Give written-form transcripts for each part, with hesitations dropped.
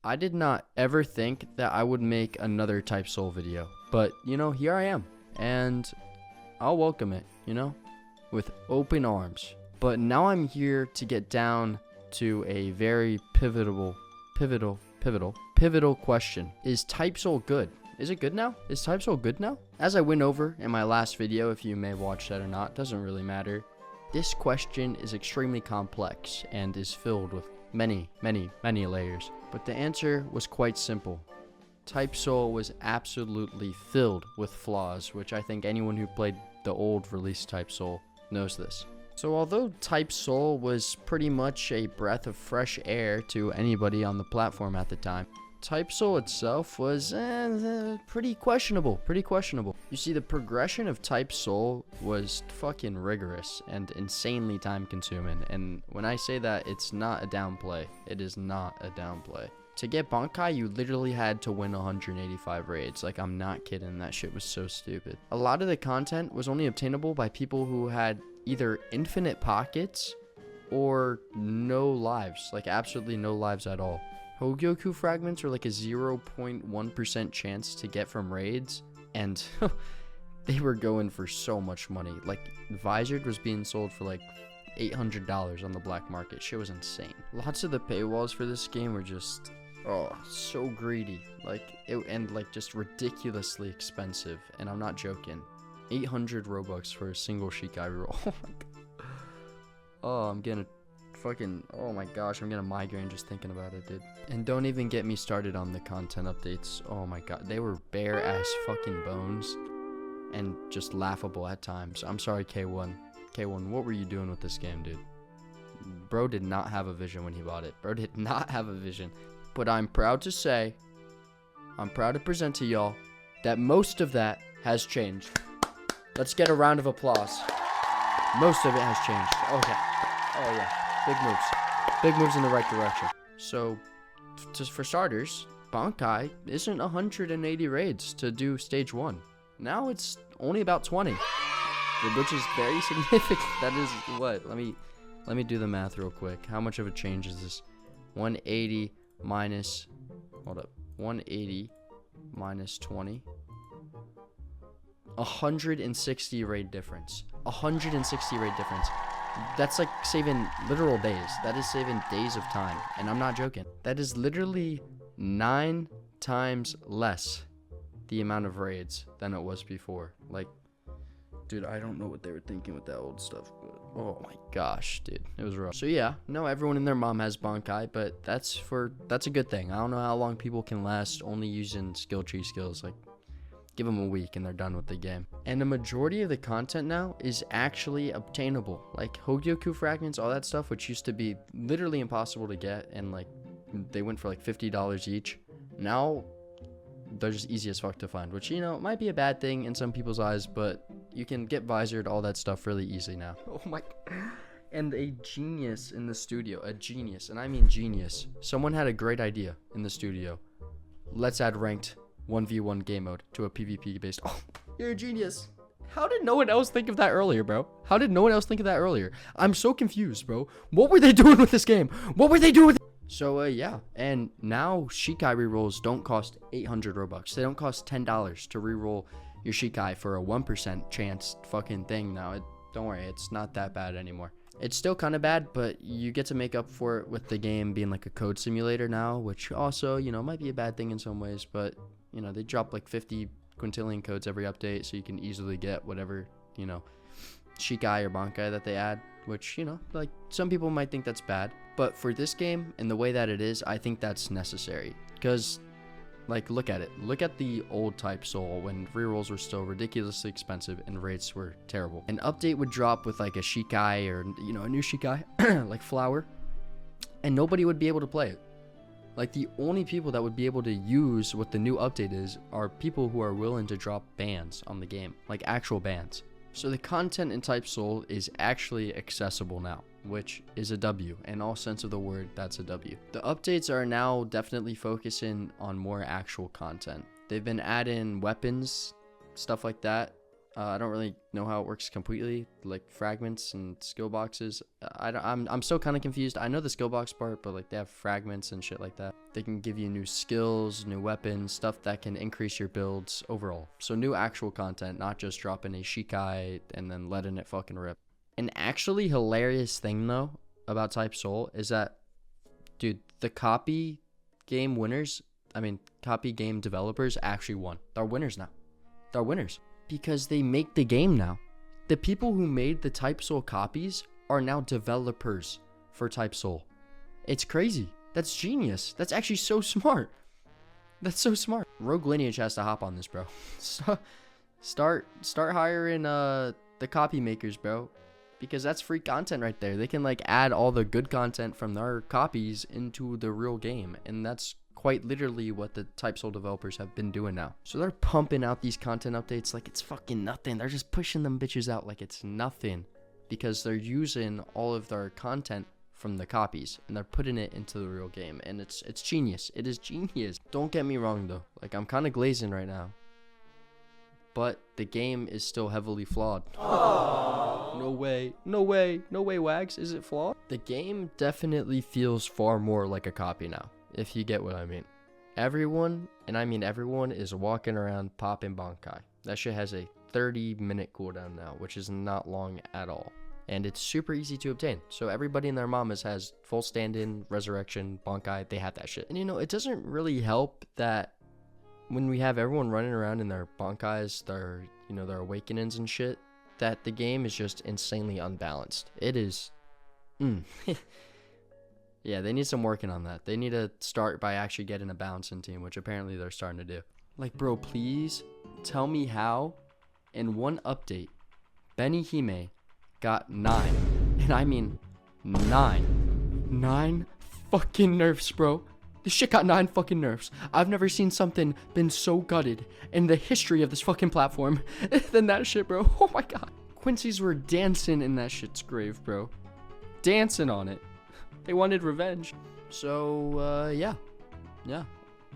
I did not ever think that I would make another Type Soul video, but here I am, and I'll welcome it, with open arms. But now I'm here to get down to a very pivotal question. Is Type Soul good? Is it good now? Is Type Soul good now? As I went over in my last video, if you may have watched that or not, doesn't really matter. This question is extremely complex and is filled with many layers. But the answer was quite simple. Type Soul was absolutely filled with flaws, which I think anyone who played the old release Type Soul knows this. So although Type Soul was pretty much a breath of fresh air to anybody on the platform at the time, Type Soul itself was pretty questionable. You see, the progression of Type Soul was fucking rigorous and insanely time consuming. And when I say that, it's not a downplay. It is not a downplay. To get Bankai, you literally had to win 185 raids. Like, I'm not kidding. That shit was so stupid. A lot of the content was only obtainable by people who had either infinite pockets or no lives. Like, absolutely no lives at all. Hogyoku fragments are like a 0.1% chance to get from raids, and they were going for so much money. Like, Visored was being sold for like $800 on the black market. Shit was insane. Lots of the paywalls for this game were just, so greedy. Just ridiculously expensive, and I'm not joking. 800 Robux for a single Shikai reroll. Oh my god. Oh, I'm getting oh my gosh, I'm getting a migraine just thinking about it, dude. And don't even get me started on the content updates. Oh my god, they were bare ass fucking bones and just laughable at times. I'm sorry, K1. K1, what were you doing with this game, dude? Bro did not have a vision when he bought it. Bro did not have a vision. But I'm proud to say, I'm proud to present to y'all that most of that has changed. Let's get a round of applause. Most of it has changed. Okay. Oh yeah. Big moves in the right direction. So, just for starters, Bankai isn't 180 raids to do stage 1. Now it's only about 20, which is very significant. That is what? Let me do the math real quick. How much of a change is this? 180 minus, hold up, 180 minus 20. 160 raid difference. 160 raid difference. That's like saving literal days. That is saving days of time. And I'm not joking. That is literally 9 times less the amount of raids than it was before. Like, dude, I don't know what they were thinking with that old stuff. But oh my gosh, dude. It was rough. So yeah, no, everyone and their mom has Bankai, but that's a good thing. I don't know how long people can last only using skill tree skills. Like, give them a week and they're done with the game. And the majority of the content now is actually obtainable. Like Hogyoku fragments, all that stuff, which used to be literally impossible to get, and like they went for like $50 each. Now they're just easy as fuck to find, which might be a bad thing in some people's eyes, but you can get Visored, all that stuff really easy now. Oh my. And a genius in the studio, a genius, and I mean genius. Someone had a great idea in the studio. Let's add ranked 1v1 game mode to a PvP based. Oh, you're a genius. How did no one else think of that earlier, bro? How did no one else think of that earlier? I'm so confused, bro. What were they doing with this game? What were they doing with So, yeah. And now Shikai rerolls don't cost 800 Robux. They don't cost $10 to reroll your Shikai for a 1% chance fucking thing now. Don't worry, it's not that bad anymore. It's still kind of bad, but you get to make up for it with the game being like a code simulator now, which also, might be a bad thing in some ways, but they drop like 50 quintillion codes every update, so you can easily get whatever, Shikai or Bankai that they add, which, like some people might think that's bad. But for this game and the way that it is, I think that's necessary. Because, like, look at it. Look at the old Type Soul when rerolls were still ridiculously expensive and rates were terrible. An update would drop with like a Shikai or, a new Shikai, like Flower, and nobody would be able to play it. Like, the only people that would be able to use what the new update is are people who are willing to drop bans on the game, like actual bans. So the content in Type Soul is actually accessible now, which is a W. In all sense of the word, that's a W. The updates are now definitely focusing on more actual content. They've been adding weapons, stuff like that, I don't really know how it works completely, like fragments and skill boxes. I'm still kind of confused. I know the skill box part, but like they have fragments and shit like that. They can give you new skills, new weapons, stuff that can increase your builds overall. So new actual content, not just dropping a Shikai and then letting it fucking rip. An actually hilarious thing though about Type Soul is that, dude, the copy game developers actually won. They're winners now. They're winners. Because they make the game now. The people who made the Type Soul copies are now developers for Type Soul. It's crazy. That's genius. That's actually so smart. That's so smart. Rogue Lineage has to hop on this, bro. Start hiring the copy makers, bro. Because that's free content right there. They can like add all the good content from their copies into the real game. And that's quite literally what the Type Soul developers have been doing now. So they're pumping out these content updates like it's fucking nothing. They're just pushing them bitches out like it's nothing. Because they're using all of their content from the copies and they're putting it into the real game. And it's genius. It is genius. Don't get me wrong though. Like I'm kind of glazing right now. But the game is still heavily flawed. No way, Wags. Is it flawed? The game definitely feels far more like a copy now, if you get what I mean. Everyone, and I mean everyone, is walking around popping Bankai. That shit has a 30-minute cooldown now, which is not long at all. And it's super easy to obtain. So everybody and their mamas has full stand-in, resurrection, Bankai, they have that shit. And you know, it doesn't really help that when we have everyone running around in their Bankais, their awakenings and shit, that the game is just insanely unbalanced. It is... Yeah, they need some working on that. They need to start by actually getting a balancing team, which apparently they're starting to do. Like, bro, please tell me how in one update, Benny Hime got 9. And I mean 9. 9 fucking nerfs, bro. This shit got 9 fucking nerfs. I've never seen something been so gutted in the history of this fucking platform than that shit, bro. Oh my god. Quincy's were dancing in that shit's grave, bro. Dancing on it. They wanted revenge. So, yeah.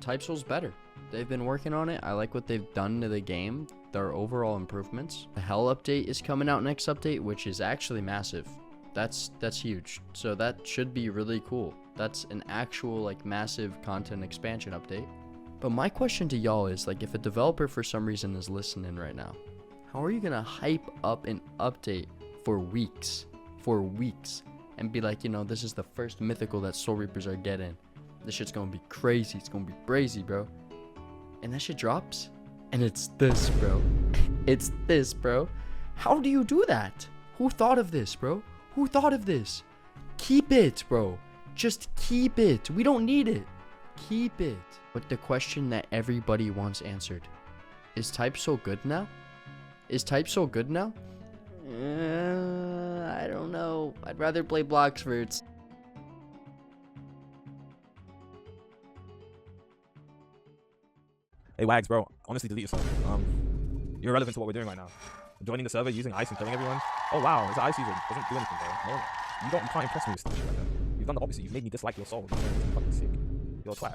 Type Soul's better. They've been working on it. I like what they've done to the game. Their overall improvements. The Hell update is coming out next update, which is actually massive. That's huge. So that should be really cool. That's an actual, like, massive content expansion update. But my question to y'all is, like, if a developer for some reason is listening right now, how are you gonna hype up an update for weeks? And be like, you know, this is the first mythical that Soul Reapers are getting. This shit's gonna be crazy. It's gonna be brazy, bro. And that shit drops. And it's this, bro. It's this, bro. How do you do that? Who thought of this, bro? Who thought of this? Keep it, bro. Just keep it. We don't need it. Keep it. But the question that everybody wants answered. Is Type Soul good now? Is Type Soul good now? I don't know. I'd rather play Bloxforts. Hey Wags, bro, honestly delete yourself. You're irrelevant to what we're doing right now. Joining the server, using ice and killing everyone. Oh wow, it's an ice user. Doesn't do anything, bro. No, you can't impress me with stuff like that. You've done the opposite. You've made me dislike your soul. You're fucking sick. You're a twat.